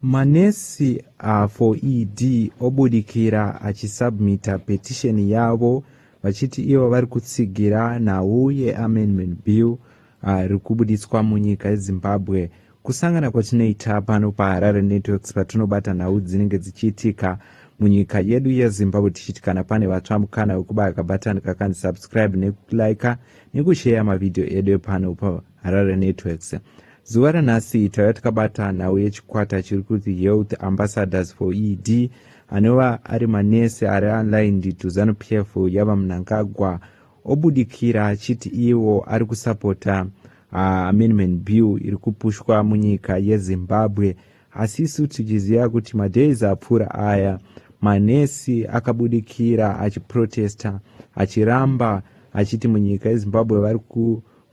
Manesi for ED obudikira achisubmita petition yavo vachiti ivo vari kutsigira nhau yeamendment bill rikubudiswa munyika yeZimbabwe. Kusangana kwatinoita pano paHarare Networks patinobata nhau dzinenge dzichiitika munyika yedu yeZimbabwe, tichiti kana pane vatsva mukana wekubaya kabhatani kakanzi subscribe nekulika nekushare mavideo edu pano paHarare Networks. Zuva ranhasi tauya takabata nhau yechikwata chiri kuti Health Ambassadors for ED anova ari manesi ari online to ZANU-PF yava Mnangagwa obudikira achiti iwo ari kusapota amendment bill iri kupushwa munyika yeZimbabwe. Asi isu tichiziva kuti madays apfuura aya manesi akabudikira achiprotesta achiramba achiti munyika yeZimbabwe vari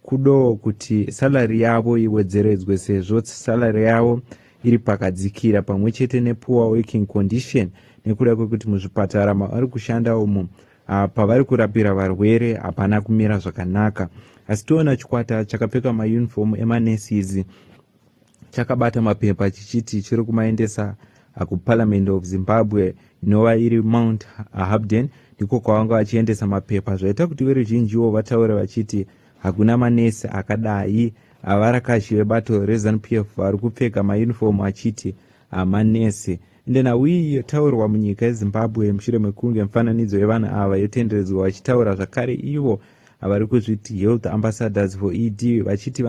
kudo kuti salary yavo iwedzeredzwe sezvo salary yavo iri pakadzikira, pamwe chete nepoor working condition nekuda kwekuti muzvipatara mavari kushanda umo pavari kurapira varwere hapana kumira zvakanaka. Asi toona chikwata chakapfeka mauniform emanesis chakabata mapepa chichiti chiri kumaendesa kuParliament of Zimbabwe inova iri Mount Habden, ndiko kwavanga vachiendesa mapepa zvaita kuti veruzhinjiwo vataure vachiti hakuna manesi akadai. Varakashi vebato reZANU-PF vari kupfeka mauniform achiti manesi. Ende nhau iyi yotaurwa munyika yeZimbabwe mushure mekunge mufananidzo yevanhu ava yotenderedzwa vachitaura zvakare ivo vari kuzviti Health Ambassadors for ED vachiti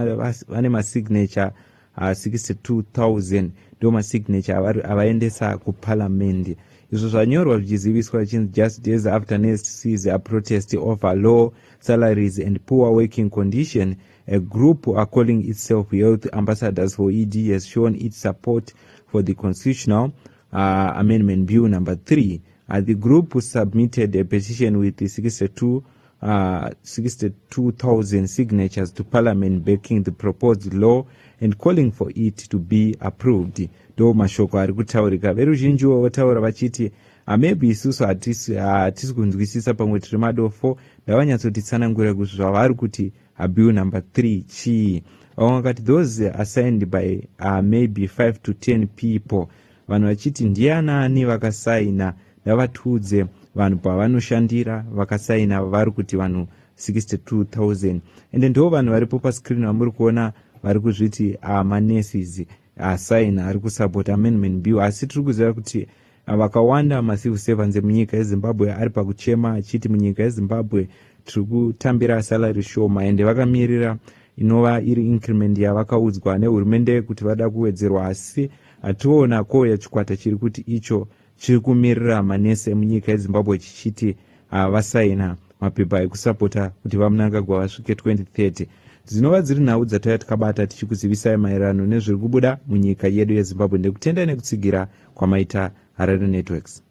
vane masignature 62,000 ndo masignature avaendesa kuParliament. Izvo zvanyorwa zvichiziviswa vachinzi just days after NSC's protest over low salaries and poor working condition, a group calling itself Health Ambassadors for ED has shown its support for the constitutional amendment bill number 3. The group submitted a petition with 62,000 signatures to Parliament backing the proposed law and calling for it to be approved. Do mashoko ari kutaurika. Veruzhinjiwo votaura vachiti maybe isusu hatisi kunzwisisa pamwe tiri madofo, ndavanyatsotitsanangura kuti zvavari kuti bill number 3 chii. Vamwe vakati those are signed by maybe 5 to 10 people. Vanhu vachiti ndianani vakasaina, ndavatiudze vanhu pavanoshandira vakasaina vari kuti vanhu 62,000. Ende ndo vanhu varipo pascreen vamuri kuona vari kuzviti manesis asaina ari kusapota amendment bill. Asi tiri kuziva kuti vakawanda macivil servants emunyika yeZimbabwe ari pakuchema achiti munyika yeZimbabwe tiri kutambira salary shoma, ende vakamirira inova iri increment yavakaudzwa nehurumende kuti vada kuwedzerwa. Asi hationa koya chikwata chiri kuti icho chiri kumirira manesi emunyika yeZimbabwe chichiti vasaina mapepa ekusapota kuti vaMnangagwa vasvike 2030. Dzinova dziri nhau dzatauya takabata tichikuzivisai maererano nezviri kubuda munyika yedu yeZimbabwe. Ndekutenda nekutsigira kwamaita Harare Networks.